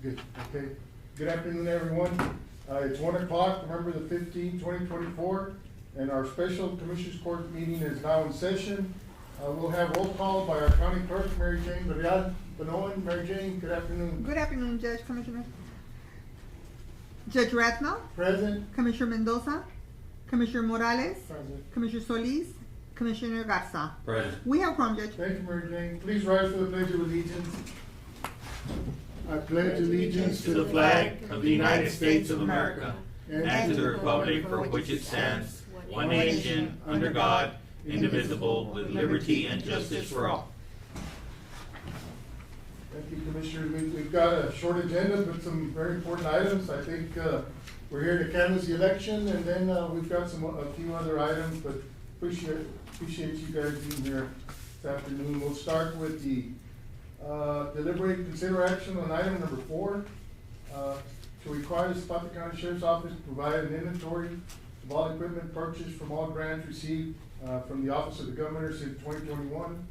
Good, okay. Good afternoon, everyone. It's 1 o'clock, November the 15th, 2024, and our special Commissioners Court meeting is now in session. We'll have roll call by our County Clerk, Mary Jane Benoan. Mary Jane, good afternoon. Good afternoon, Judge, Commissioner. Judge Rathmel, Present. Commissioner Mendoza, Commissioner Morales, Present. Commissioner Solis, Commissioner Garza. Present. We have quorum, Judge. Thank you, Mary Jane. Please rise for the Pledge of Allegiance. I pledge allegiance To the flag of the United States of America and to the republic for which it stands, one nation, under God, indivisible, with liberty and justice for all. Thank you, Commissioner. We've got a short agenda, but some very important items. I think we're here to canvass the election, and then we've got a few other items, but appreciate you guys being here this afternoon. We'll start with the deliberate consider action on item number 4, to require the Zapata County Sheriff's Office to provide an inventory of all equipment purchased from all grants received from the Office of the Governor since 2021,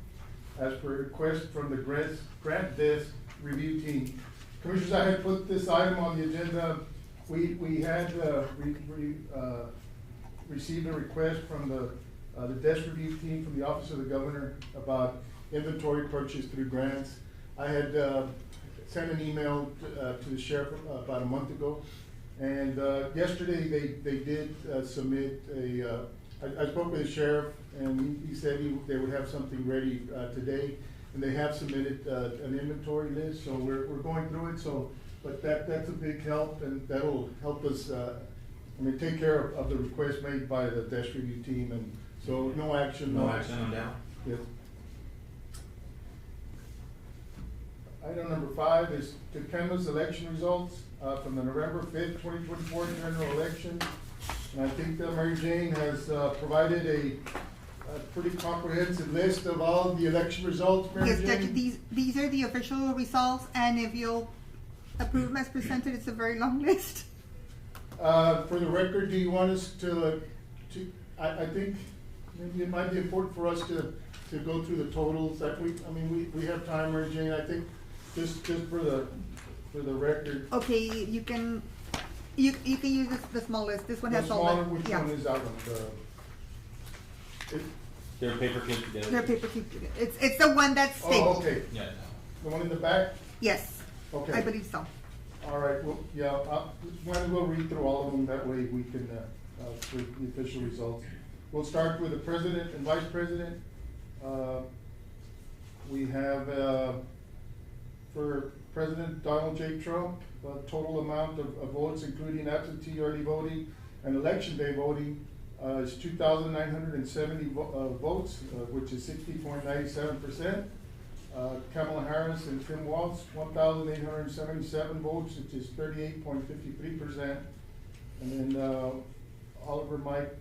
as per request from the grant desk review team. Commissioners, I had put this item on the agenda. We had received a request from the desk review team from the Office of the Governor about inventory purchase through grants. I had sent an email to the sheriff about a month ago, and yesterday they did submit a. I spoke with the sheriff, and he said they would have something ready today, and they have submitted an inventory list. So we're going through it. So, but that's a big help, and that will help us. Take care of the request made by the desk review team, and so no action. No action on that? Yes. Item number 5 is to canvass election results from the November 5th, 2024 general election. And I think that Mary Jane has provided a pretty comprehensive list of all the election results, Mary Yes, Jane? Judge, these are the official results, and if you'll approve them as presented, it's a very long list. For the record, do you want us to I think maybe it might be important for us to go through the totals that we have time, Mary Jane. I think just for the record. Okay, you can use the small list. This one has all smaller, the. which Yeah. one is that one? They're paper clipped together. They're paper clipped together. It's the one that's stable. Oh, okay. Yeah. The one in the back? Yes. Okay. I believe so. All right, well, yeah, might as well read through all of them, that way we can, for the official results. We'll start with the president and vice president. We have, for President Donald J. Trump, a total amount of votes, including absentee early voting and election day voting, is 2,970 votes, which is 60.97%. Kamala Harris and Tim Walz, 1,877 votes, which is 38.53%. And then Oliver Mike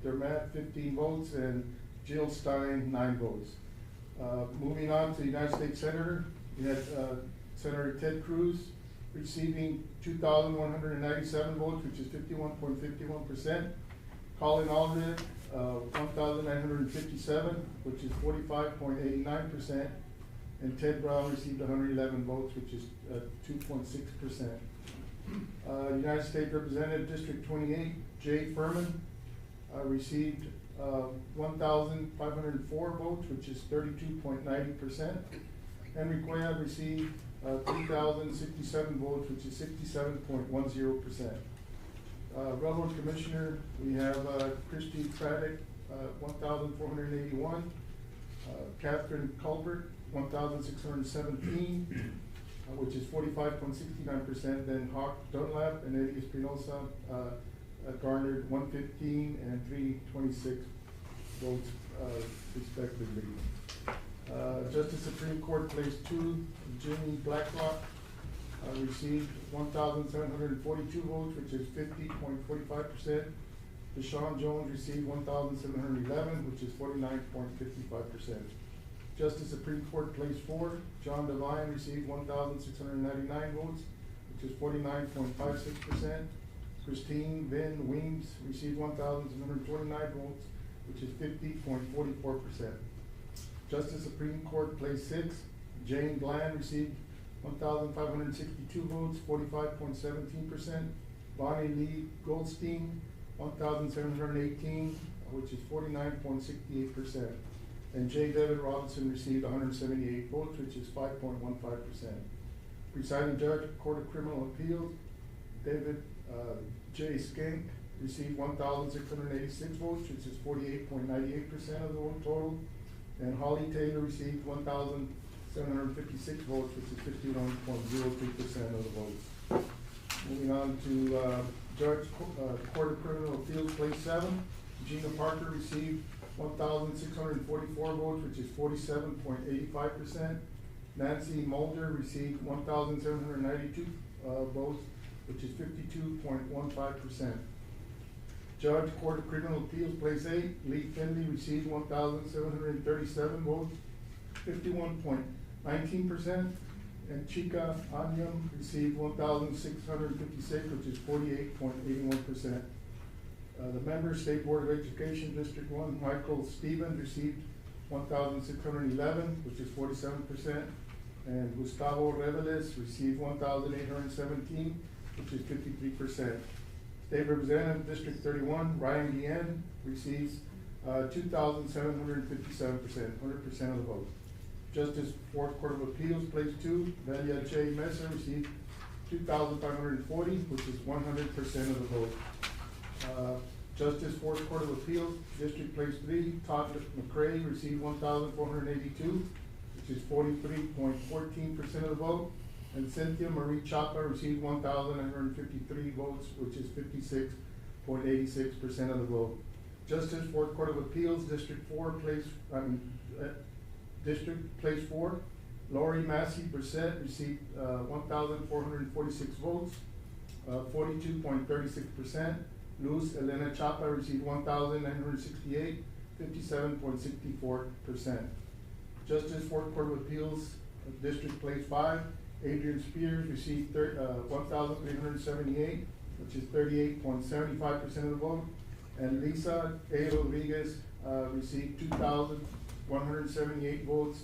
Dermott, 15 votes, and Jill Stein, 9 votes. Moving on to the United States Senator, we had Senator Ted Cruz receiving 2,197 votes, which is 51.51%. Colin Aldred, 1,957, which is 45.89%, and Ted Brown received 111 votes, which is 2.6%. United States Representative District 28, Jay Furman, received 1,504 votes, which is 32.90%. Henry Cuellar received 3,067 votes, which is 67.10%. Railroad Commissioner, we have Christy Craddock, 1,481. Catherine Culbert, 1,617, which is 45.69%. Then Hawk Dunlap and Eddie Espinosa garnered 115 and 326 votes, respectively. Justice Supreme Court Place 2, Jimmy Blacklock, received 1,742 votes, which is 50.45%. Deshaun Jones received 1,711, which is 49.55%. Justice Supreme Court Place 4, John Devine received 1,699 votes, which is 49.56%. Christine Vin Weems received 1,729 votes, which is 50.44%. Justice Supreme Court Place 6, Jane Bland received 1,562 votes, 45.17%. Bonnie Lee Goldstein, 1,718, which is 49.68%. And J. David Robinson received 178 votes, which is 5.15%. Presiding Judge, Court of Criminal Appeals, David J. Skank received 1,686 votes, which is 48.98% of the vote total. And Holly Taylor received 1,756 votes, which is 51.03% of the votes. Moving on to Judge, Court of Criminal Appeals, Place 7. Gina Parker received 1,644 votes, which is 47.85%. Nancy Mulder received 1,792 votes, which is 52.15%. Judge, Court of Criminal Appeals, Place 8, Lee Finley received 1,737 votes, 51.19%. And Chica Anyam received 1,656, which is 48.81%. The members, State Board of Education, District 1, Michael Stevens received 1,611, which is 47%. And Gustavo Reveles received 1,817, which is 53%. State Representative, District 31, Ryan Guillen receives 2,757%, 100% of the vote. Justice, Fourth Court of Appeals, Place 2, Delia J. Mesa received 2,540, which is 100% of the vote. Justice, Fourth Court of Appeals, District Place 3, Todd McCray received 1,482, which is 43.14% of the vote. And Cynthia Marie Chapa received 1,953 votes, which is 56.86% of the vote. Justice, Fourth Court of Appeals, District 4, District Place 4, Lori Massey Brissett received 1,446 votes, 42.36%. Luz Elena Chapa received 1,968, 57.64%. Justice, Fourth Court of Appeals, District Place 5, Adrian Spears received 1,378, which is 38.75% of the vote. And Lisa A. Rodriguez received 2,178 votes,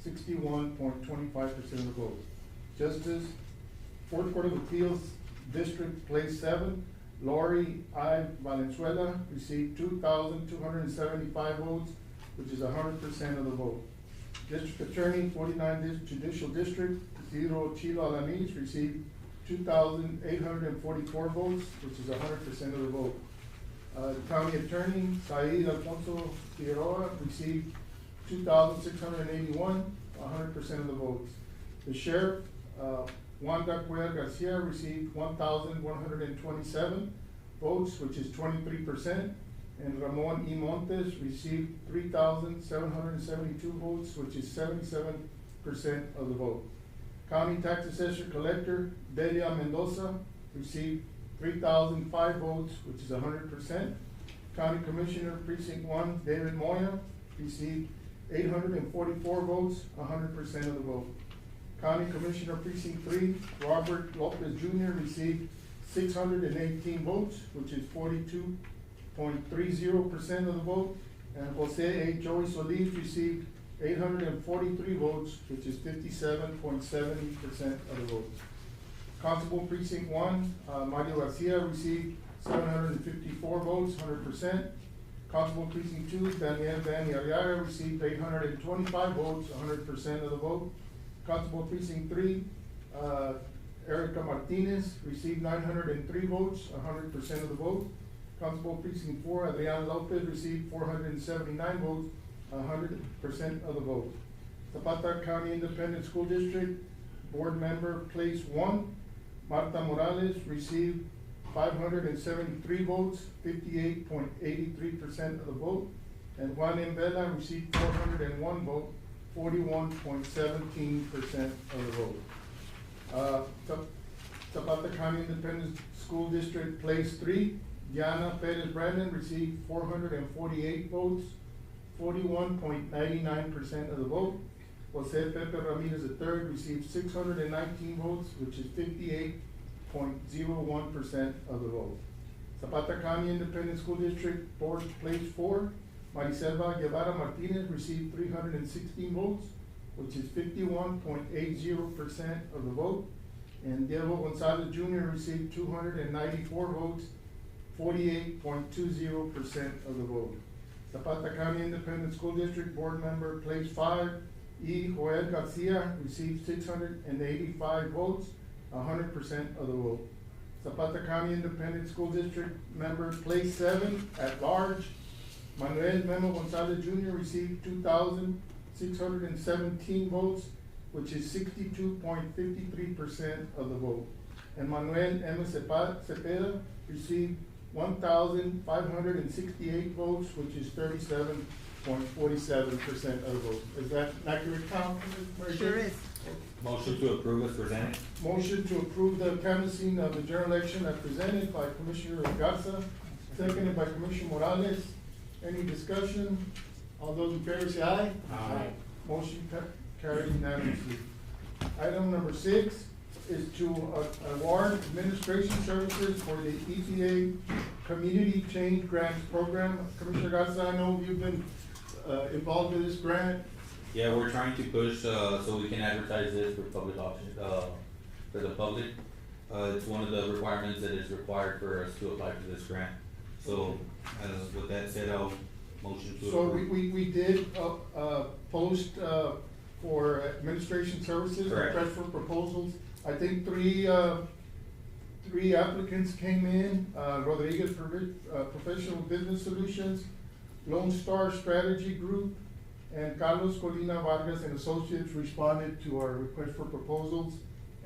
61.25% of the vote. Justice, Fourth Court of Appeals, District Place 7, Lori I. Valenzuela received 2,275 votes, which is 100% of the vote. District Attorney, 49th Judicial District, Isidro Chilo Alanis received 2,844 votes, which is 100% of the vote. County Attorney, Said Alfonso Figueroa received 2,681, 100% of the votes. The Sheriff, Wanda Cuellar Garcia received 1,127 votes, which is 23%. And Ramon E. Montes received 3,772 votes, which is 77% of the vote. County Tax Assessor Collector, Delia Mendoza received 3,005 votes, which is 100%. County Commissioner, Precinct 1, David Moya received 844 votes, 100% of the vote. County Commissioner, Precinct 3, Robert Lopez Jr. received 618 votes, which is 42.30% of the vote. And Jose A. Joey Solis received 843 votes, which is 57.70% of the vote. Constable Precinct 1, Mario Garcia received 754 votes, 100%. Constable Precinct 2, Daniel Danny Arriaga received 825 votes, 100% of the vote. Constable Precinct 3, Erica Martinez received 903 votes, 100% of the vote. Constable Precinct 4, Adrian Lopez received 479 votes, 100% of the vote. Zapata County Independent School District, Board Member Place 1, Marta Morales received 573 votes, 58.83% of the vote. And Juan M. Vela received 401 votes, 41.17% of the vote. Zapata County Independent School District Place 3, Diana Perez Brandon received 448 votes, 41.99% of the vote. Jose Pepe Ramirez III received 619 votes, which is 58.01% of the vote. Zapata County Independent School District Board Place 4, Mariselva Guevara Martinez received 316 votes, which is 51.80% of the vote. And Diego Gonzalez Jr. received 294 votes, 48.20% of the vote. Zapata County Independent School District Board Member, place 5, E. Joel Garcia, received 685 votes, 100% of the vote. Zapata County Independent School District Member, place 7, at large, Manuel Memo Gonzalez Jr. received 2,617 votes, which is 62.53% of the vote. And Manuel M. Cepeda received 1,568 votes, which is 37.47% of the vote. Is that an accurate count, Ms. Mary Jane? Sure is. Motion to approve as presented. Motion to approve the canvassing of the general election as presented by Commissioner Garza, seconded by Commissioner Morales. Any discussion? All those in favor say aye. Aye. Motion carried unanimously. Item number 6 is to award administration services for the EPA Community Change Grants Program. Commissioner Garza, I know you've been involved with this grant. Yeah, we're trying to push, so we can advertise this for public option, for the public. It's one of the requirements that is required for us to apply for this grant. So, with that said, I'll motion to So approve. we did post for administration services, Correct. request for proposals. I think three applicants came in, Rodriguez Professional Business Solutions, Lone Star Strategy Group, and Carlos Colina Vargas and Associates responded to our request for proposals.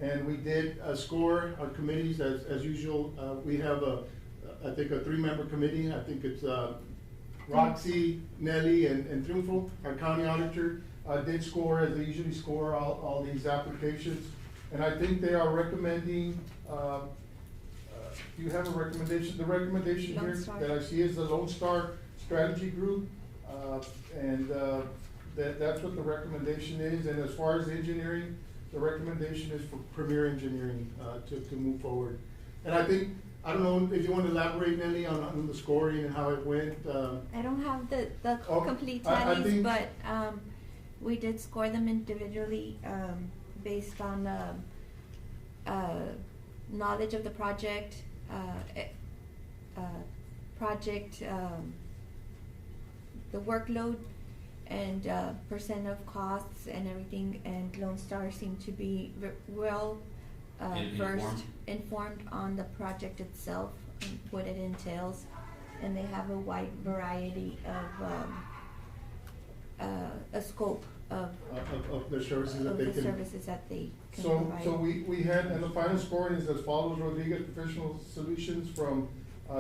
And we did score our committees as usual. We have I think a 3-member committee. I think it's Roxy, Nelly, and Triunfo. Our county auditor did score, as they usually score, all these applications. And I think they are recommending, you have a recommendation, the recommendation here that I see is the Lone Star Strategy Group. That's what the recommendation is. And as far as engineering, the recommendation is for Premier Engineering to move forward. And I think, I don't know if you want to elaborate, Nelly, on the scoring and how it went. I don't have the complete I tallies, think- but we did score them individually based on knowledge of the project, the workload, and percent of costs and everything. And Lone Star seemed to be well informed on the project itself, and what it entails, and they have a wide variety of a scope of the services that they the can. services that they can So provide. we had, and the final scoring is as follows: Rodriguez Professional Solutions, from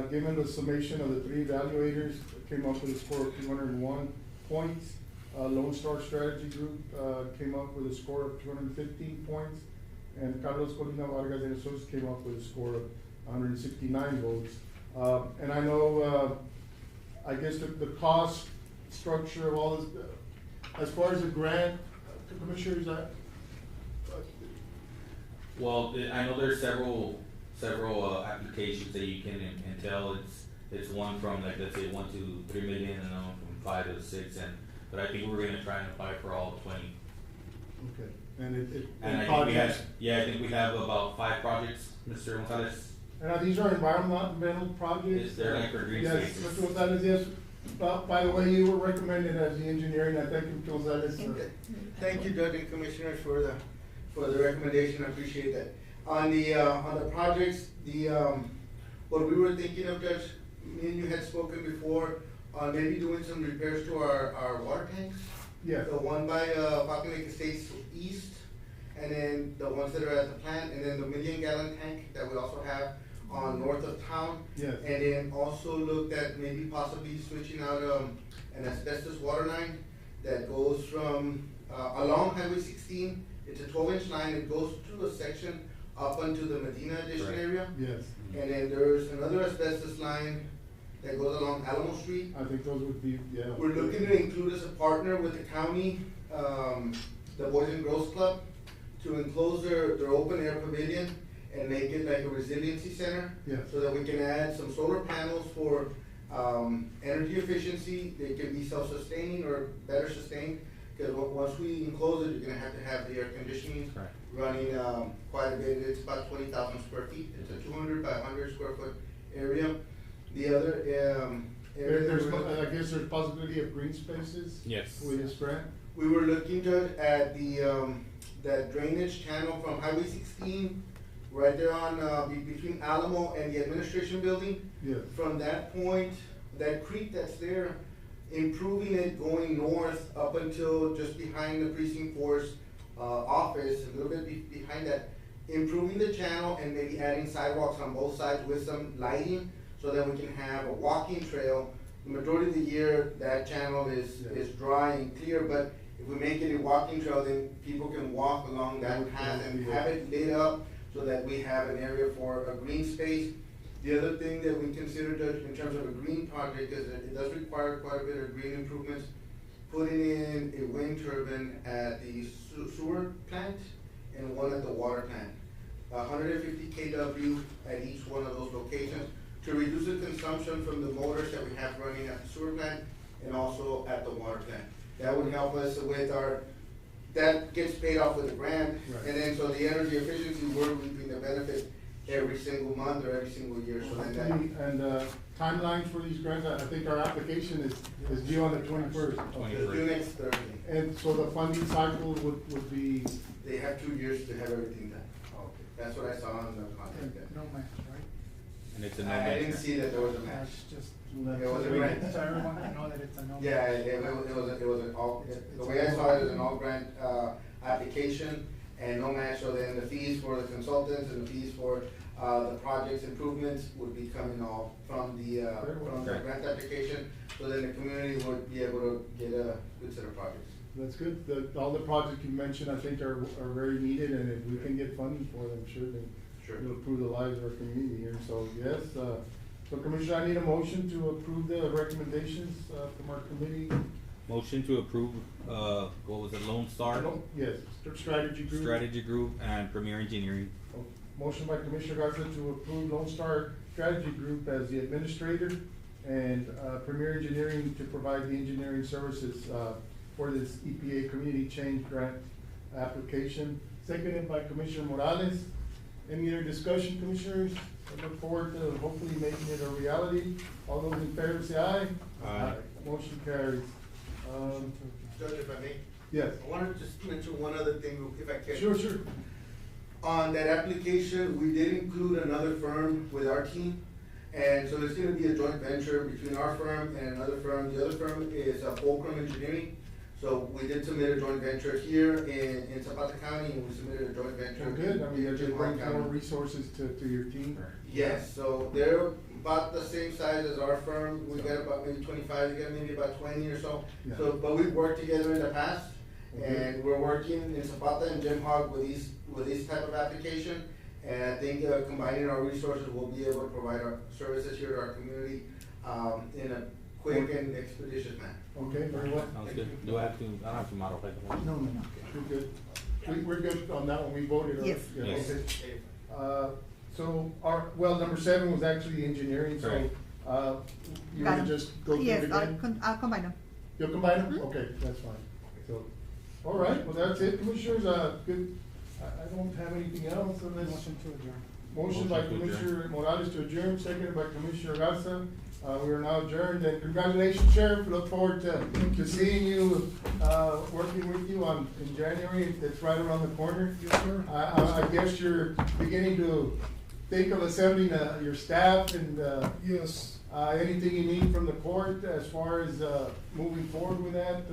given the summation of the 3 evaluators, came up with a score of 201 points. Lone Star Strategy Group came up with a score of 215 points, and Carlos Colina Vargas and Associates came up with a score of 169 votes. And I know, I guess the cost structure of all this, as far as the grant, Commissioner, is that? Well, I know there's several applications that you can entail. It's one from, like, let's say 1 to 3 million, and then one from 5 to 6, but I think we're gonna try and apply for all 20. Okay, and And I think we have, I think we have about 5 projects, Mr. Gonzalez. and these are environmental projects? They're like for green Yes, spaces. Mr. Gonzalez, yes. By the way, you were recommended as the engineer, and I thank you, Mr. Gonzalez. Thank you, Judge and Commissioners, for the recommendation. I appreciate that. On the projects, what we were thinking of, Judge, me and you had spoken before on maybe doing some repairs to our water tanks. Yes. The one by Pocket Lake Estates East, and then the ones that are at the plant, and then the 1,000,000-gallon tank that we also have on north of town. Yes. And then also looked at maybe possibly switching out an asbestos water line that goes from along Highway 16. It's a 12-inch line. It goes through a section up onto the Medina Addition Right. area. Yes, And then there's another asbestos line that goes along Alamo Street. I think those would be, yeah. We're looking to include as a partner with the county, the Boys and Girls Club, to enclose their open air pavilion and make it like a resiliency center. Yes. So that we can add some solar panels for energy efficiency. They can be self-sustaining or better sustained, because once we enclose it, you're gonna have to have the air conditioning Correct. running, quite a bit. It's about 20,000 square feet. It's a 200 by 100 square foot area. The other, area There's, that we're- I guess there's possibility of green spaces? Yes. With this grant? we were looking at the, that drainage channel from Highway 16, right there on, between Alamo and the administration building. Yes. From that point, that creek that's there, improving it going north up until just behind the precinct force, office, a little bit behind that, improving the channel and maybe adding sidewalks on both sides with some lighting, so that we can have a walking trail. The majority of the year, that channel is dry and clear, but if we make it a walking trail, then people can walk along that path and have it lit up, so that we have an area for a green space. The other thing that we consider, Judge, in terms of a green project, is that it does require quite a bit of green improvements. Putting in a wind turbine at the sewer plant and one at the water plant. 150 kW at each one of those locations to reduce the consumption from the motors that we have running at the sewer plant and also at the water plant. That would help us with that gets paid off with a grant. Right. And then so the energy efficiency, we're reaping the benefit every single month or every single year, so then that. And, timelines for these grants, I think our application is due on the 21st. It's due next Thursday. And so the funding cycle would be, They have 2 years to have everything done. okay. That's what I saw on the contract. No match, right? And it's a no I match didn't grant. see that there was a match. That's just, It was a grant. so everyone can know that it's a no. Yeah, it was an all, the way I saw it is an all grant, application and no match, so then the fees for the consultants and the fees for, the project's improvements would be coming all from the Correct. grant application, so then the community would be able to get a good set of projects. That's good. All the projects you mentioned, I think are very needed, and if we can get funding for them, surely Sure. it'll improve the lives of our community here. So, yes, so Commissioner, I need a motion to approve the recommendations, from our committee. Motion to approve, what was it, Lone Star? Yes, strategy group. Strategy Group and Premier Engineering. Motion by Commissioner Garza to approve Lone Star Strategy Group as the administrator and Premier Engineering to provide the engineering services for this EPA Community Change Grant application. Seconded by Commissioner Morales. Any other discussion, Commissioners? I look forward to hopefully making it a reality. All those in favor say aye. Aye. Motion carries. Judge, if I may, Yes. I wanted to just mention one other thing, if I can. Sure, sure. On that application, we did include another firm with our team. And so it's gonna be a joint venture between our firm and another firm. The other firm is Fulcrum Engineering. So we did submit a joint venture here in Zapata County, and we submitted a joint venture. Well, good. I mean, in it just Jim brings County. more resources to your team. Yes, so they're about the same size as our firm. We got about maybe 25, they got maybe about 20 or so. Yeah. So, but we've worked together in the past, Okay. and we're working in Zapata and Jim Hog with these type of application. And I think combining our resources, we'll be able to provide our services here to our community, in a quick and expeditious manner. Okay, very well. Sounds good. Do I have to, I don't have to modify the motion? No, no, no. We're good. We're good on that one, we voted on it. Yes. Yeah, Yes. okay. So number 7 was actually engineering, so, Right. you Got wanna it. just go through it Yes, again? I'll combine them. You'll combine them? Mhm. Okay, that's fine. So, all right, well, that's it, Commissioners, good. I don't have anything else, so let's. Motion to adjourn. Motion by Motion to adjourn. Commissioner Morales to adjourn, seconded by Commissioner Garza. We are now adjourned, and congratulations, Sheriff, look forward to seeing you, working with you in January, it's right around the corner. Yes, sir. I guess you're beginning to think of assembling, your staff and, Yes. anything you need from the court as far as, moving forward with that,